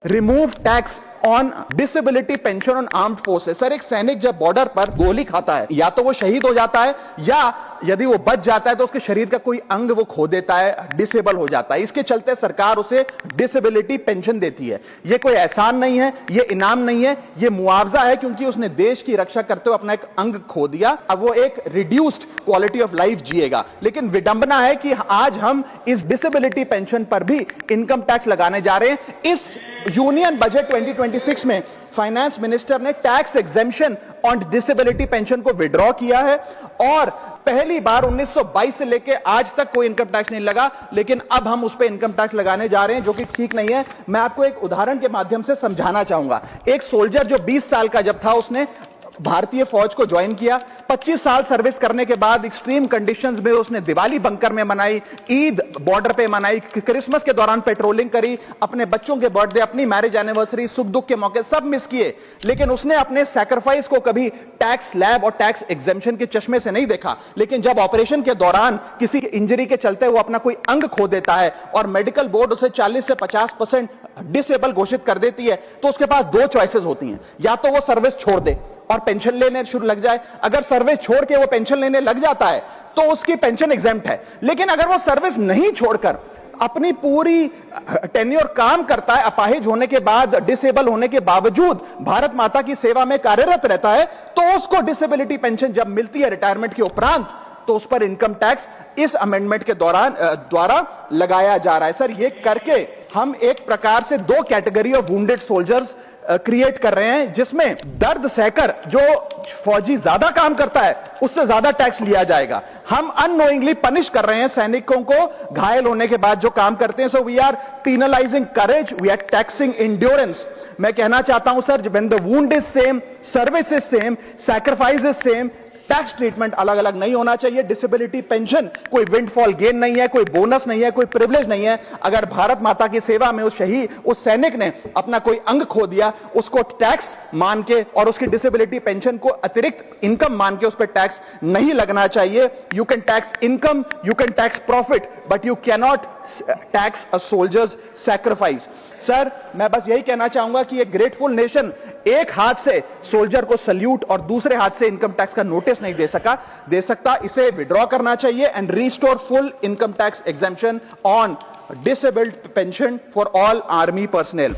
Remove tax on disability pension on armed forces. Sir, एक सैनिक जब बॉर्डर पर गोली खाता है, या तो वो शहीद हो जाता है या यदि वो बच जाता है तो उसके शरीर का कोई अंग वो खो देता है, डिसेबल हो जाता है। इसके चलते सरकार उसे डिसेबिलिटी पेंशन देती है। ये कोई एहसान नहीं है, ये इनाम नहीं है, ये मुआवजा है, क्योंकि उसने देश की रक्षा करते हुए अपना एक अंग खो दिया। अब वो एक रिड्यूस्ड क्वालिटी ऑफ लाइफ जिएगा। लेकिन विडंबना है कि आज हम इस डिसेबिलिटी पेंशन पर भी इनकम टैक्स लगाने जा रहे हैं। इस यूनियन बजट 2026 में फाइनेंस मिनिस्टर ने tax exemption on disability pension को विड्रॉ किया है और पहली बार 1922 से लेकर आज तक कोई इनकम टैक्स नहीं लगा, लेकिन अब हम उस पर इनकम टैक्स लगाने जा रहे हैं, जो कि ठीक नहीं है। मैं आपको एक उदाहरण के माध्यम से समझाना चाहूंगा। एक सोल्जर जो 20 साल का जब था, उसने भारतीय फौज को ज्वाइन किया। 25 साल सर्विस करने के बाद एक्सट्रीम कंडीशंस में उसने दिवाली बंकर में मनाई, ईद बॉर्डर पे मनाई, क्रिसमस के दौरान पेट्रोलिंग करी, अपने बच्चों के बर्थडे, अपनी मैरिज एनिवर्सरी, सुख दुख के मौके सब मिस किए। लेकिन उसने अपने सैक्रिफाइस को कभी टैक्स लैब और टैक्स एग्जेम्पशन के चश्मे से नहीं देखा। लेकिन जब ऑपरेशन के दौरान किसी इंजरी के चलते वो अपना कोई अंग खो देता है और मेडिकल बोर्ड उसे 40 से 50% डिसेबल घोषित कर देती है, तो उसके पास दो चॉइसेस होती हैं। या तो वो सर्विस छोड़ दे और पेंशन लेने शुरू लग जाए। अगर सर्विस छोड़ के वो पेंशन लेने लग जाता है तो उसकी पेंशन एग्जेम्प्ट है। लेकिन अगर वो सर्विस नहीं छोड़कर अपनी पूरी टेन्योर काम करता है, अपाहिज होने के बाद, डिसेबल होने के बावजूद भारत माता की सेवा में कार्यरत रहता है, तो उसको डिसेबिलिटी पेंशन जब मिलती है रिटायरमेंट के उपरांत, तो उस पर इनकम टैक्स इस अमेंडमेंट के द्वारा लगाया जा रहा है। सर, ये करके हम एक प्रकार से दो category of wounded soldiers create कर रहे हैं, जिसमें दर्द सहकर जो फौजी ज्यादा काम करता है उससे ज्यादा टैक्स लिया जाएगा। हम अननोइंगली पनिश कर रहे हैं सैनिकों को घायल होने के बाद जो काम करते हैं। So we are penalising courage, we are taxing endurance. मैं कहना चाहता हूं sir, when the wound is same, service is same, sacrifice is same, tax treatment अलग अलग नहीं होना चाहिए। डिसेबिलिटी पेंशन कोई विंडफॉल गेन नहीं है, कोई बोनस नहीं है, कोई प्रिविलेज नहीं है। अगर भारत माता की सेवा में उस सैनिक ने अपना कोई अंग खो दिया, उसको टैक्स मान के और उसकी डिसेबिलिटी पेंशन को अतिरिक्त इनकम मान के उस पर टैक्स नहीं लगना चाहिए। You can tax income, you can tax profit, but you cannot tax a soldiers sacrifice. Sir, मैं बस यही कहना चाहूंगा कि एक ग्रेटफुल नेशन एक हाथ से सोल्जर को सल्यूट और दूसरे हाथ से इनकम टैक्स का नोटिस नहीं दे सकता। इसे विड्रॉ करना चाहिए and restore full income tax exemption on disabled pension for all army personnel.